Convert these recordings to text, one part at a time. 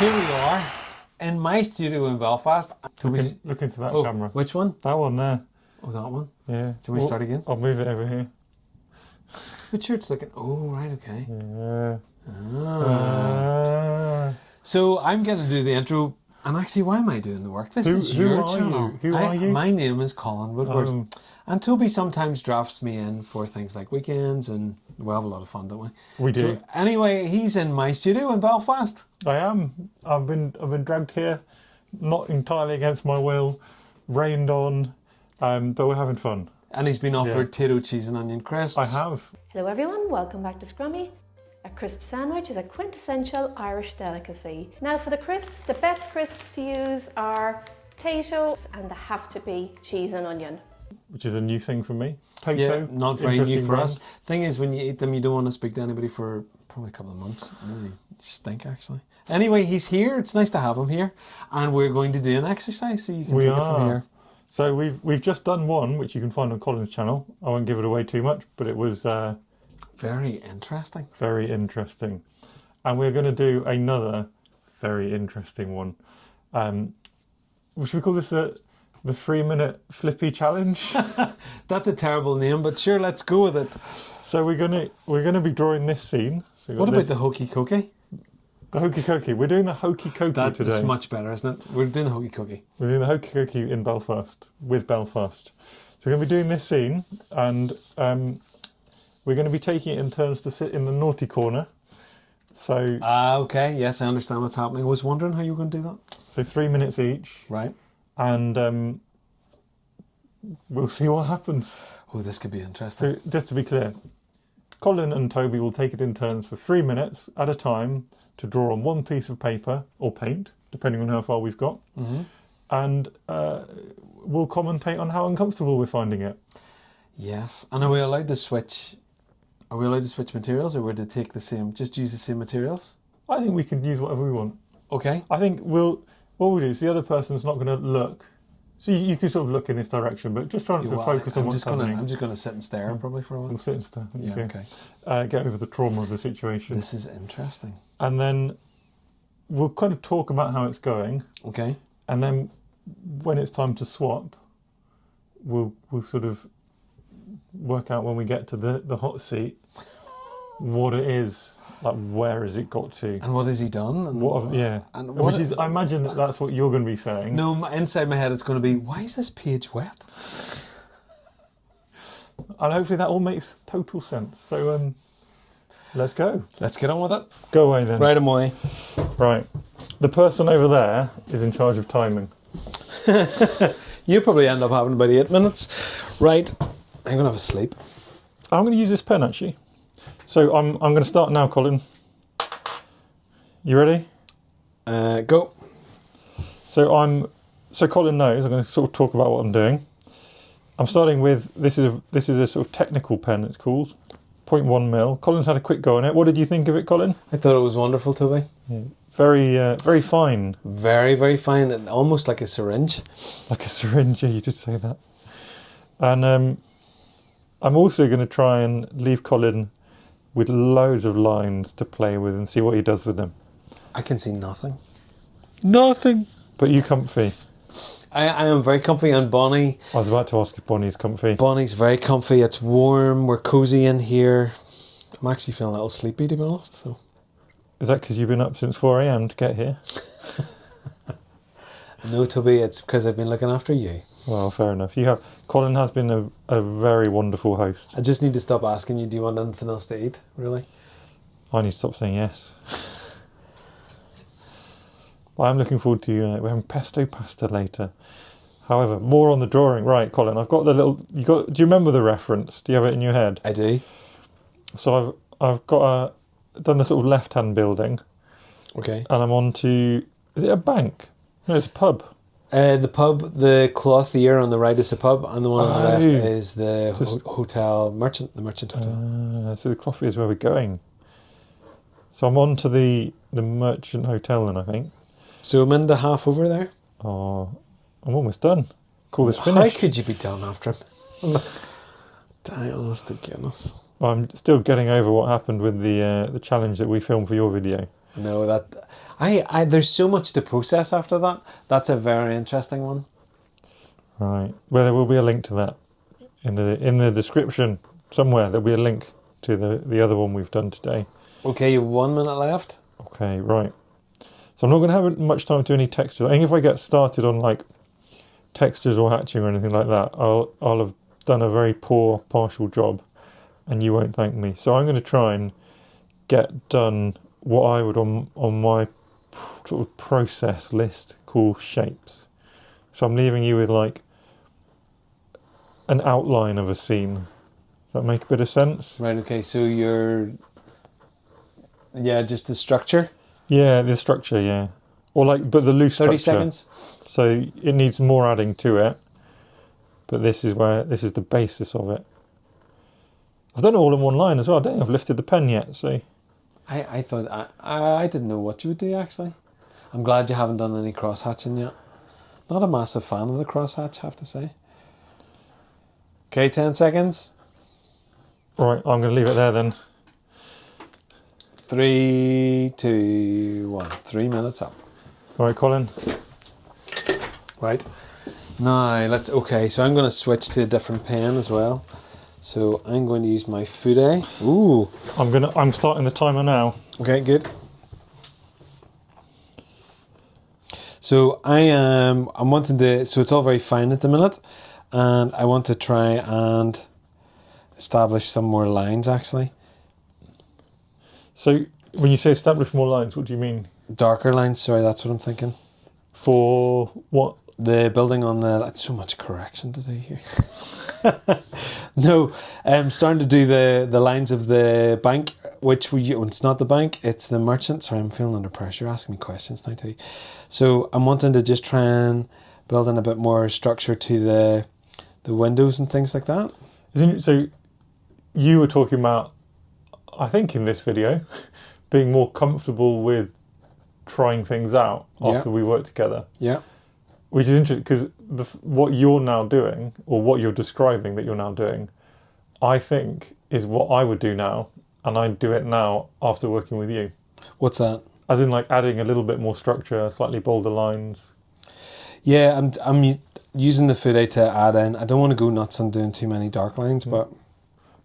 Here we are in my studio in Belfast. Look into that camera. Which one? That one there. Oh, that one? Yeah. Shall we start again? I'll move it over here. But sure, it's looking... Oh, right, okay. Yeah. So I'm going to do the intro. And actually, why am I doing the work? This is your channel. Who are you? My name is Colin Woodward. And Toby sometimes drafts me in for things like weekends, and we have a lot of fun, don't we? We do. So anyway, he's in my studio in Belfast. I am. I've been dragged here, not entirely against my will, rained on, but we're having fun. And he's been offered potato, cheese and onion crisps. I have. Hello everyone, welcome back to Scrummy. A crisp sandwich is a quintessential Irish delicacy. Now for the crisps, the best crisps to use are potatoes, and they have to be cheese and onion. Which is a new thing for me. Potato, yeah, not very new for brand. us. Thing is, when you eat them, you don't want to speak to anybody for probably a couple of months. They really stink, actually. Anyway, he's here. It's nice to have him here. And we're going to do an exercise, so you can take it from here. So we've just done one, which you can find on Colin's channel. I won't give it away too much, but it was... very interesting. Very interesting. And we're going to do another very interesting one. Should we call this the 3-minute flippy challenge? That's a terrible name, but sure, let's go with it. So we're gonna be drawing this scene. So what about the Hokey-Cokey? The Hokey-Cokey. We're doing the Hokey-Cokey today. That's much better, isn't it? We're doing the Hokey-Cokey. We're doing the Hokey-Cokey in Belfast, with Belfast. So we're going to be doing this scene, and we're going to be taking it in turns to sit in the naughty corner. So okay, yes, I understand what's happening. I was wondering how you were going to do that. So 3 minutes each. Right. And we'll see what happens. Oh, this could be interesting. So just to be clear, Colin and Toby will take it in turns for 3 minutes at a time to draw on one piece of paper or paint, depending on how far we've got. Mm-hmm. And we'll commentate on how uncomfortable we're finding it. Yes. And are we allowed to switch? Are we allowed to switch materials, or would it take the same? Just use the same materials? I think we can use whatever we want. Okay. I think what we'll do is the other person's not going to look. So you can sort of look in this direction, but just trying to focus on what's happening. I'm just going to sit and stare probably for a while. We'll sit and stare. Yeah, okay. Get over the trauma of the situation. This is interesting. And then we'll kind of talk about how it's going. Okay. And then when it's time to swap, we'll sort of work out when we get to the hot seat what it is, like where has it got to, and what has he done, and which is, I imagine that's what you're going to be saying. No, inside my head it's going to be, why is this page wet? And hopefully that all makes total sense. So let's go. Let's get on with it. Go away then. Right away. Right. The person over there is in charge of timing. You probably end up having about 8 minutes. Right. I'm going to have a sleep. I'm going to use this pen, actually. So I'm going to start now, Colin. You ready? Go. So Colin knows. I'm going to sort of talk about what I'm doing. I'm starting with, this is a sort of technical pen, it's called. 0.1 mil. Colin's had a quick go on it. What did you think of it, Colin? I thought it was wonderful, Toby. Yeah. Very fine. Very, very fine, and almost like a syringe. Like a syringe, yeah, you did say that. And I'm also going to try and leave Colin with loads of lines to play with and see what he does with them. I can see nothing. Nothing. But you comfy? I am very comfy, and Bonnie... I was about to ask if Bonnie's comfy. Bonnie's very comfy. It's warm. We're cosy in here. I'm actually feeling a little sleepy, to be honest. So. Is that because you've been up since 4 a.m. to get here? No, Toby, it's because I've been looking after you. Well, fair enough. Colin has been a very wonderful host. I just need to stop asking you, do you want anything else to eat, really? I need to stop saying yes. I'm looking forward to we're having pesto pasta later. However, more on the drawing. Right, Colin, I've got the little... do you remember the reference? Do you have it in your head? I do. So I've got done the sort of left-hand building. Okay. And I'm on to... Is it a bank? No, it's a pub. The pub, the clothier on the right is the pub, and the one on the left is the hotel, the merchant hotel. So the clothier is where we're going. So I'm on to the merchant hotel then, I think. So I'm into half over there. Oh, I'm almost done. Call this finished. How could you be done after him? Honest to goodness. Well, I'm still getting over what happened with the challenge that we filmed for your video. No, that I there's so much to process after that. That's a very interesting one. Right. Well, there will be a link to that in the description somewhere. There'll be a link to the other one we've done today. Okay, you have 1 minute left. Okay, right. So I'm not going to have much time to do any textures. I think if I get started on like textures or hatching or anything like that, I'll have done a very poor partial job, and you won't thank me. So I'm going to try and get done what I would on my sort of process list call shapes. So I'm leaving you with like an outline of a scene. Does that make a bit of sense? Right, okay, so just the structure. Yeah, the structure, yeah. Or like, but the loose 30 structure. seconds. So it needs more adding to it. But this is the basis of it. I've done it all in one line as well. I don't think I've lifted the pen yet, so. I thought, I didn't know what you would do actually. I'm glad you haven't done any cross hatching yet. Not a massive fan of the cross hatch, I have to say. Okay, 10 seconds. Right, I'm going to leave it there then. 3, 2, 1. 3 minutes up. All right, Colin. Right. Now, okay, so I'm going to switch to a different pen as well. So I'm going to use my Fude. Ooh. I'm starting the timer now. Okay, good. So I'm wanting to, so it's all very fine at the minute, and I want to try and establish some more lines actually. So when you say establish more lines, what do you mean? Darker lines, sorry, that's what I'm thinking. For what? The building on the, that's so much correction to do here. No, I'm starting to do the lines of the bank, it's not the bank, it's the merchant. Sorry, I'm feeling under pressure, asking me questions now too. So I'm wanting to just try and build in a bit more structure to the windows and things like that. So you were talking about, I think in this video, being more comfortable with trying things out after we work together. Yeah. Which is interesting because what you're now doing, or what you're describing that you're now doing, I think is what I would do now, and I do it now after working with you. What's that? As in like adding a little bit more structure, slightly bolder lines. Yeah, I'm using the Fude to add in. I don't want to go nuts on doing too many dark lines, but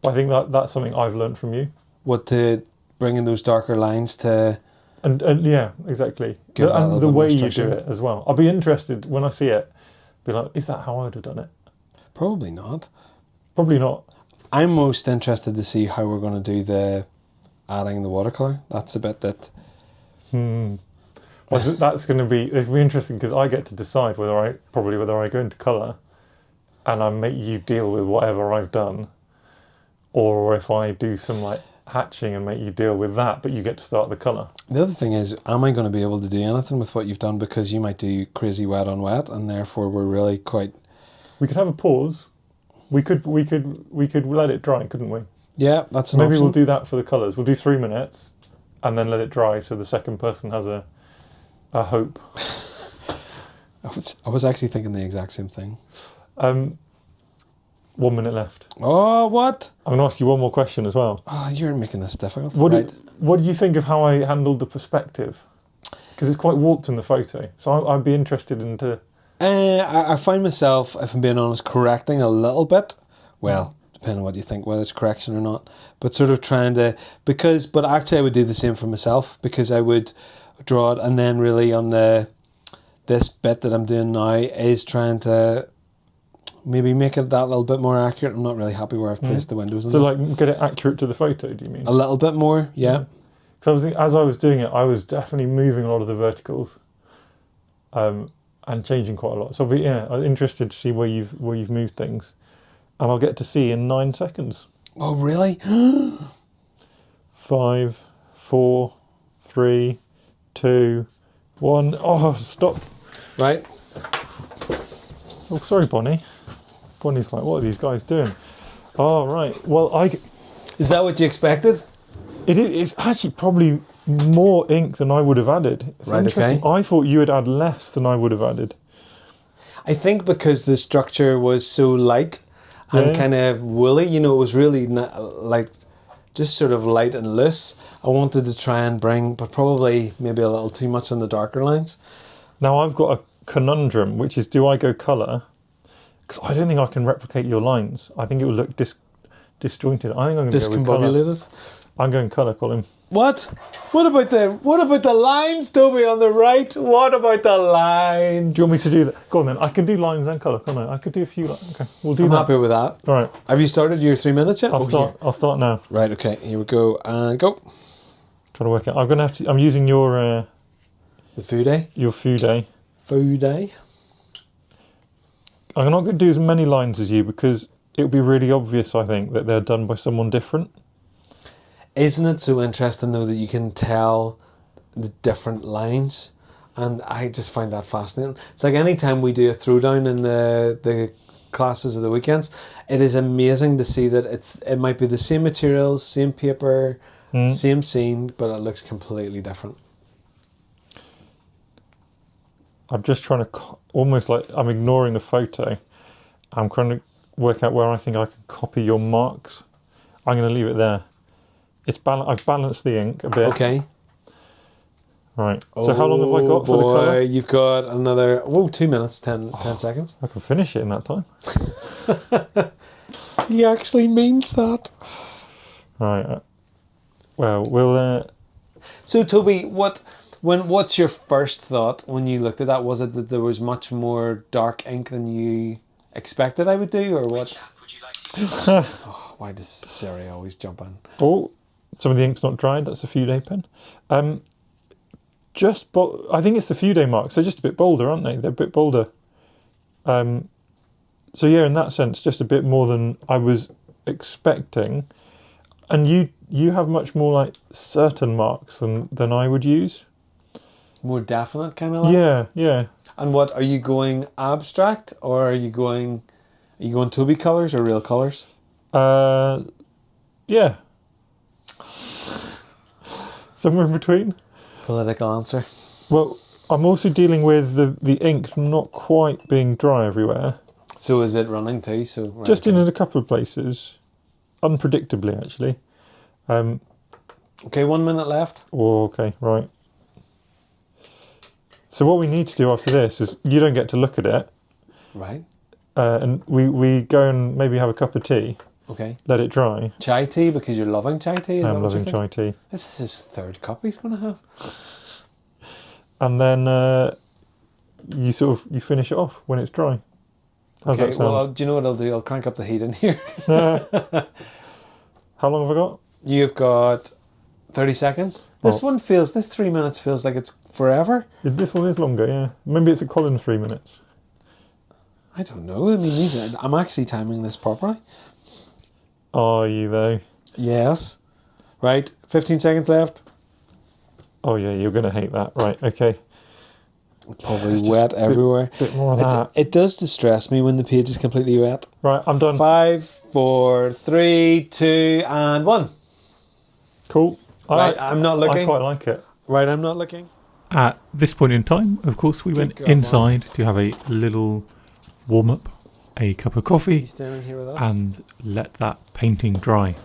I think that's something I've learned from you. What, to bring in those darker lines to... And yeah, exactly. And the way you do it as well. I'll be interested when I see it. Be like, is that how I would have done it? Probably not. Probably not. I'm most interested to see how we're going to do the adding the watercolour. That's a bit that... Well, that's going to be... It'll be interesting because I get to decide whether I go into colour and I make you deal with whatever I've done, or if I do some like hatching and make you deal with that, but you get to start the colour. The other thing is, am I going to be able to do anything with what you've done, because you might do crazy wet on wet, and therefore we're really quite... We could have a pause. We could let it dry, couldn't we? Yeah, that's an Maybe option. we'll do that for the colours. We'll do 3 minutes and then let it dry, so the second person has a hope. I was actually thinking the exact same thing. 1 minute left. Oh, what? I'm going to ask you one more question as well. Oh, you're making this difficult. What do you think of how I handled the perspective? Because it's quite warped in the photo. So I'd be interested into... I find myself, if I'm being honest, correcting a little bit. Well, depending on what you think, whether it's correction or not. But sort of trying to... But actually I would do the same for myself, because I would draw it, and then really on this bit that I'm doing now is trying to... maybe make it that little bit more accurate. I'm not really happy where I've placed the windows. So like get it accurate to the photo, do you mean? A little bit more, yeah. So as I was doing it, I was definitely moving a lot of the verticals, and changing quite a lot. So I'm interested to see where you've moved things, and I'll get to see in 9 seconds. Oh really? 5, 4, 3, 2, 1. Oh, stop! Right. Oh, sorry, Bonnie. Bonnie's like, what are these guys doing? Oh, right. Well, Is that what you expected? It's actually probably more ink than I would have added. It's right, interesting. okay. I thought you would add less than I would have added. I think because the structure was so light and kind of woolly, it was really like just sort of light and loose. I wanted to try and bring, but probably maybe a little too much on the darker lines. Now I've got a conundrum, which is, do I go colour? Because I don't think I can replicate your lines. I think it would look disjointed. I think I'm going to go with colour. Discombobulated. I'm going colour, Colin. What? What about the lines, Toby, on the right? What about the lines? Do you want me to do that? Go on then. I can do lines and colour, can't I? I could do a few. Okay, we'll do I'm that. happy with that. All right. Have you started your 3 minutes yet? I'll start now. Right. Okay. Here we go. And go. Trying to work out. I'm going to have to. I'm using your The foodie. your foodie. Foodie. I'm not going to do as many lines as you because it would be really obvious, I think, that they're done by someone different. Isn't it so interesting though that you can tell the different lines? And I just find that fascinating. It's like any time we do a throwdown in the classes of the weekends, it is amazing to see that it might be the same materials, same paper, same scene, but it looks completely different. I'm just trying to, almost like I'm ignoring the photo. I'm trying to work out where I think I can copy your marks. I'm going to leave it there. I've balanced the ink a bit. Okay. Right. So how long have I got for the colour? You've got another 2 minutes, 10 seconds. I can finish it in that time. He actually means that. Right. Well, we'll... So Toby, what's your first thought when you looked at that? Was it that there was much more dark ink than you expected I would do, or what? Would you like to use? Why does Siri always jump in? Oh, some of the ink's not dried. That's a few day pen. I think it's the few day marks. They're just a bit bolder, aren't they? They're a bit bolder. So yeah, in that sense, just a bit more than I was expecting. And you have much more like certain marks than I would use. More definite kind of like? Yeah. And what, are you going abstract, or are you going Toby colours or real colours? Yeah. Somewhere in between. Political answer. Well, I'm also dealing with the ink not quite being dry everywhere. So is it running too? So right, Just in a couple of places. Unpredictably, actually. Okay, 1 minute left. Oh, okay, right. So what we need to do after this is, you don't get to look at it, Right. and we go and maybe have a cup of tea, Okay. let it dry. Chai tea, because you're loving chai tea? Is that I'm what you loving think? chai tea. This is his third cup he's going to have. And then you finish it off when it's dry. How's Okay, that sound? well, do you know what I'll do? I'll crank up the heat in here. How long have I got? You've got 30 seconds. This 3 minutes feels like it's forever. This one is longer, yeah. Maybe it's a Colin 3 minutes. I don't know. I mean, I'm actually timing this properly. Are you though? Yes. Right, 15 seconds left. Oh yeah, you're going to hate that. Right, okay. Probably wet everywhere. Bit more of that. It does distress me when the page is completely wet. Right, I'm done. 5, 4, 3, 2, and 1. Cool. Right, I'm not looking. I quite like it. Right, I'm not looking. At this point in time, of course, we went God, inside to have a little warm-up, a cup of coffee, He's standing here with us. and let that painting dry.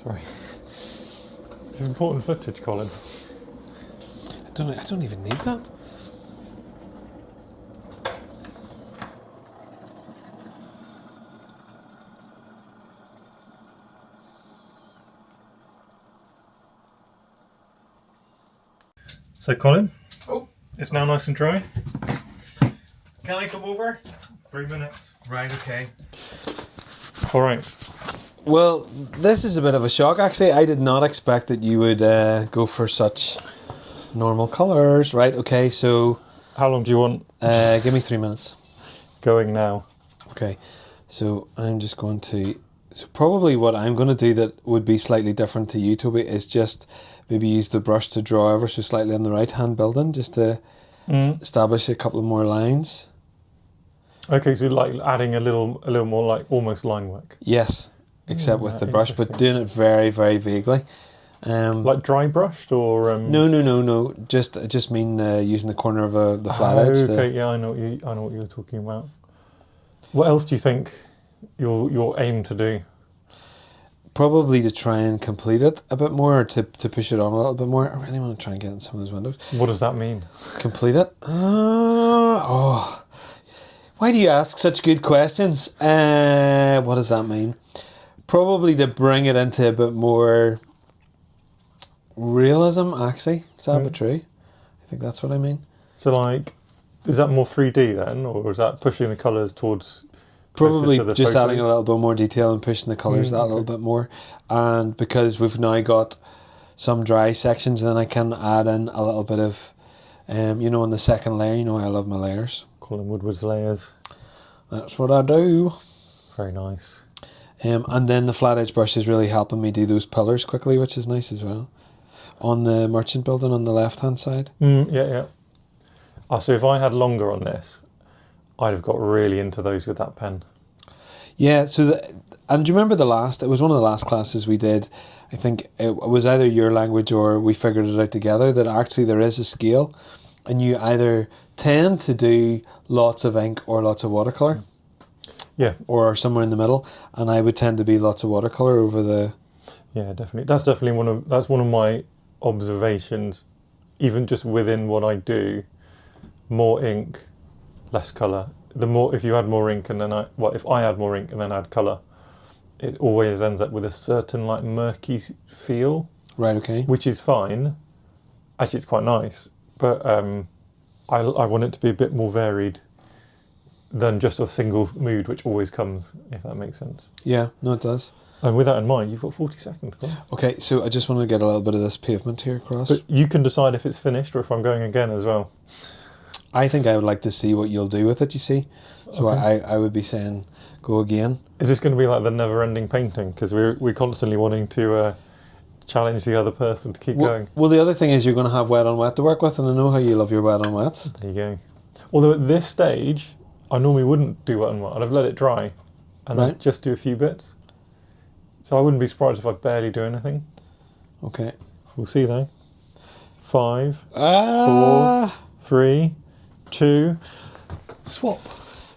Sorry. This is important footage, Colin. I don't even need that. So, Colin, Oh, it's now nice and dry. can I come over? 3 minutes. Right, okay. All right. Well, this is a bit of a shock, actually. I did not expect that you would go for such normal colours. Right, okay, so How long do you want? give me 3 minutes. Going now. Okay, so I'm just going to... So probably what I'm going to do that would be slightly different to you, Toby, is just maybe use the brush to draw ever so slightly on the right-hand building, just to establish a couple of more lines. Okay, so like adding a little more like almost line work. Yes, except with the brush, but doing it very, very vaguely. Like dry brushed or No. Just mean using the corner of the flat edge. Okay, yeah, I know what you were talking about. What else do you think your aim to do? Probably to try and complete it a bit more, or to push it on a little bit more. I really want to try and get in some of those windows. What does that mean? Complete it? Why do you ask such good questions? What does that mean? Probably to bring it into a bit more realism, actually. Is that a bit true? I think that's what I mean. So, like, is that more 3D then, or is that pushing the colours towards... Probably to the just photos? adding a little bit more detail and pushing the colours that a little bit more. And because we've now got some dry sections, then I can add in a little bit of, in the second layer, I love my layers. Colin Woodward's layers. That's what I do. Very nice. And then the flat edge brush is really helping me do those pillars quickly, which is nice as well. On the merchant building on the left-hand side. Yeah. So if I had longer on this, I'd have got really into those with that pen. Yeah, and do you remember it was one of the last classes we did, I think it was either your language or we figured it out together, that actually there is a scale and you either tend to do lots of ink or lots of watercolour. Yeah. Or somewhere in the middle, and I would tend to be lots of watercolour over the... Yeah, definitely. That's definitely one of my observations, even just within what I do. More ink, less colour. If you add more ink and then if I add more ink and then add colour, it always ends up with a certain like murky feel. Right, okay. Which is fine. Actually, it's quite nice, but I want it to be a bit more varied than just a single mood, which always comes, if that makes sense. Yeah, no, it does. And with that in mind, you've got 40 seconds. Huh? Okay, so I just want to get a little bit of this pavement here across. But you can decide if it's finished or if I'm going again as well. I think I would like to see what you'll do with it, you see. So Okay. I would be saying, go again. Is this going to be like the never-ending painting? Because we're constantly wanting to challenge the other person to keep going. Well, the other thing is you're going to have wet on wet to work with, and I know how you love your wet on wet. There you go. Although at this stage, I normally wouldn't do wet on wet. I'd have let it dry and then just do a few bits. So I wouldn't be surprised if I barely do anything. Okay. We'll see though. 5, 4, 3, 2, swap.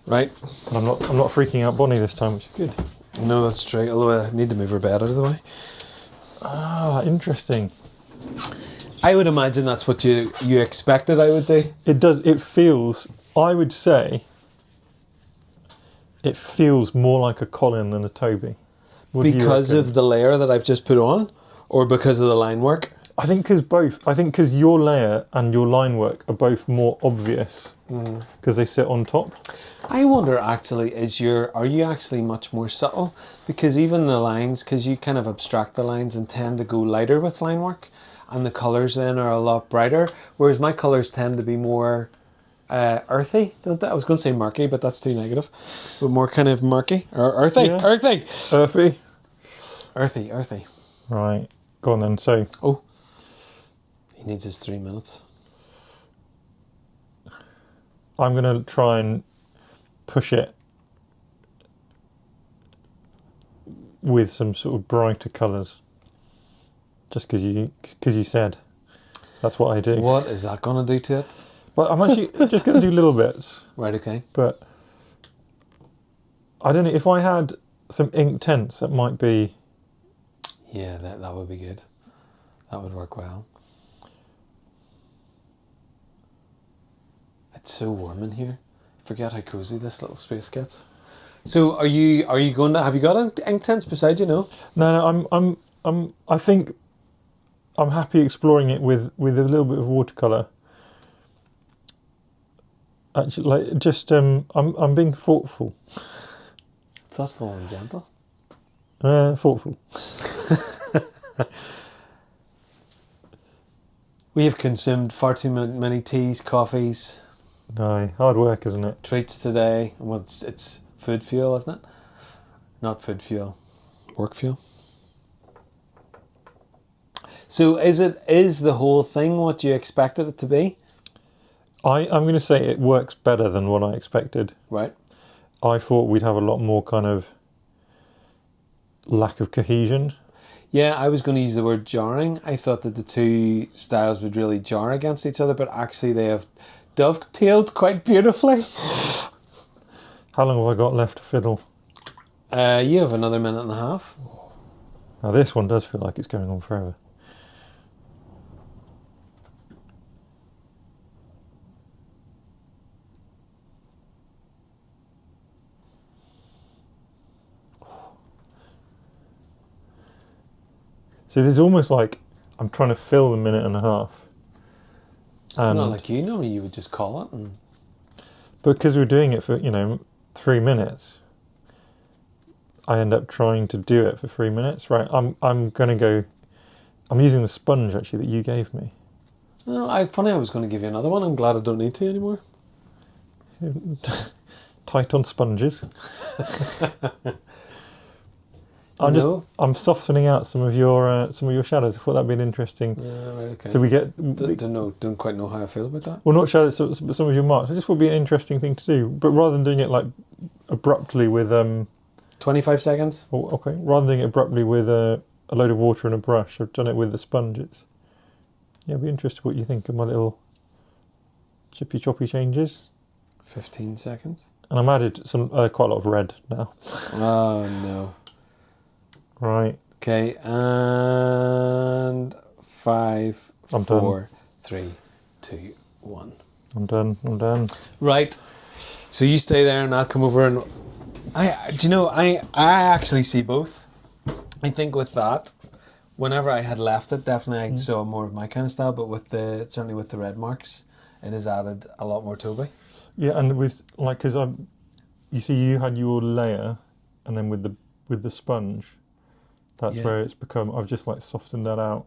Right. And I'm not freaking out Bonnie this time, which is good. No, that's true. Although I need to move her bed out of the way. Ah, interesting. I would imagine that's what you expected I would do. It does. It feels. I would say. It feels more like a Colin than a Toby. Because of the layer that I've just put on, or because of the line work? I think because both. I think because your layer and your line work are both more obvious because they sit on top. I wonder actually, are you actually much more subtle? Because even the lines, because you kind of abstract the lines and tend to go lighter with line work, and the colours then are a lot brighter, whereas my colours tend to be more earthy, don't they? I was going to say murky, but that's too negative. But more kind of murky, or earthy, Yeah. earthy. Right, go on then. So, he needs his 3 minutes. I'm going to try and push it with some sort of brighter colours, just because you said that's what I do. What is that going to do to it? But I'm actually just going to do little bits. Right, okay. But I don't know, if I had some ink tints, that might be... Yeah, that would be good. That would work well. It's so warm in here. Forget how cozy this little space gets. So are you going to, have you got ink tints beside you? No? No, I think I'm happy exploring it with a little bit of watercolour. Actually, like, just I'm being thoughtful. Thoughtful and gentle. Thoughtful. We have consumed far too many teas, coffees. No, hard work, isn't it? Treats today. Well, it's food fuel, isn't it? Not food fuel. Work fuel. So is the whole thing what you expected it to be? I'm going to say it works better than what I expected. Right. I thought we'd have a lot more kind of lack of cohesion. Yeah, I was going to use the word jarring. I thought that the two styles would really jar against each other, but actually they have dovetailed quite beautifully. How long have I got left to fiddle? You have another minute and a half. Now this one does feel like it's going on forever. So there's almost like I'm trying to fill the minute and a half. It's not like you. Normally you would just call it. And... Because we're doing it for, 3 minutes, I end up trying to do it for 3 minutes. Right, I'm going to go... I'm using the sponge, actually, that you gave me. No, I was going to give you another one. I'm glad I don't need to anymore. Tight on sponges. I'm softening out some of your shadows. I thought that'd be an interesting. Yeah, right, okay. So we get. Don't quite know how I feel about that. Well, not shadows, but some of your marks. I just thought it'd be an interesting thing to do. But rather than doing it like abruptly with 25 seconds. Oh, okay. Rather than doing it abruptly with a load of water and a brush, I've done it with the sponges. Yeah, I'd be interested what you think of my little chippy choppy changes. 15 seconds. And I'm added some quite a lot of red now. Oh no. Right. Okay, and 5, 4, 3, 2, 1. I'm done. Right. So you stay there and I'll come over and I actually see both. I think with that, whenever I had left it, definitely I saw more of my kind of style, but certainly with the red marks, it has added a lot more Toby. Yeah, and it was like, because you see you had your layer, and then with the sponge, that's where it's become, I've just like softened that out.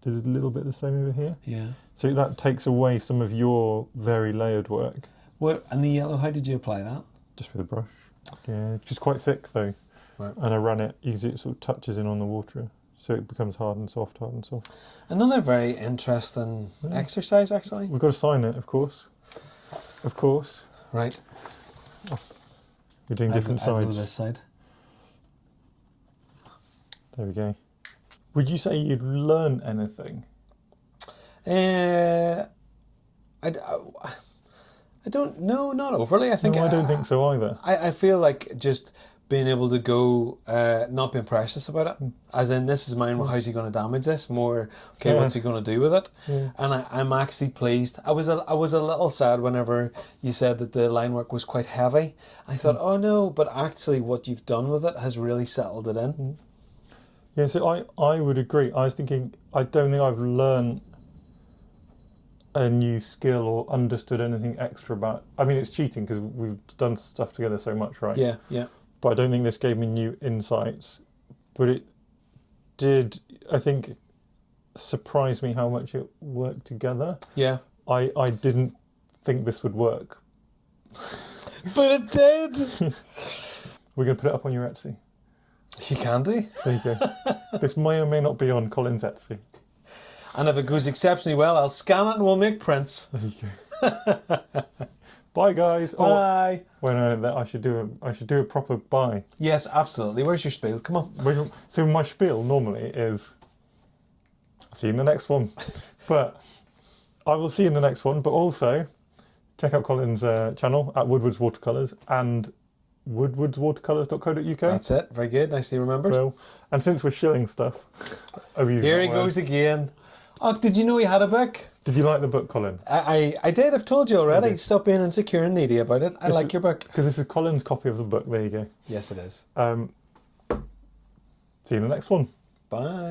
Did a little bit the same over here. Yeah. So that takes away some of your very layered work. What, and the yellow, how did you apply that? Just with a brush. Yeah, it's quite thick though. Right. And I ran it, you can see it sort of touches in on the water. So it becomes hard and soft. Another very interesting exercise, actually. We've got to sign it, of course. Right. We're doing different I'll sides. go this side. There we go. Would you say you'd learn anything? I don't know, not overly. I think I don't think so either. I feel like just being able to go, not being precious about it. As in, this is mine, how's he going to damage this? More, okay, what's he going to do with it? Yeah. And I'm actually pleased. I was a little sad whenever you said that the line work was quite heavy. I thought, oh no, but actually what you've done with it has really settled it in. Yeah, so I would agree. I was thinking, I don't think I've learned a new skill or understood anything extra about. I mean, it's cheating because we've done stuff together so much, right? Yeah, yeah. But I don't think this gave me new insights. But it did, I think, surprise me how much it worked together. Yeah. I didn't think this would work. But it did! We're going to put it up on your Etsy. You can do. There you go. This may or may not be on Colin's Etsy. And if it goes exceptionally well, I'll scan it and we'll make prints. There you go. Bye, guys. Bye. Oh, well, no, I should do a proper bye. Yes, absolutely. Where's your spiel? Come on. So my spiel normally is, see you in the next one. But I will see you in the next one. But also, check out Colin's channel at Woodward's Watercolours and woodwardswatercolours.co.uk. That's it. Very good. Nicely remembered. Well, and since we're shilling stuff, here he goes again. Oh, did you know he had a book? Did you like the book, Colin? I did. I've told you already. Stop being insecure and needy about it. I like your book. Because this is Colin's copy of the book. There you go. Yes, it is. See you in the next one. Bye.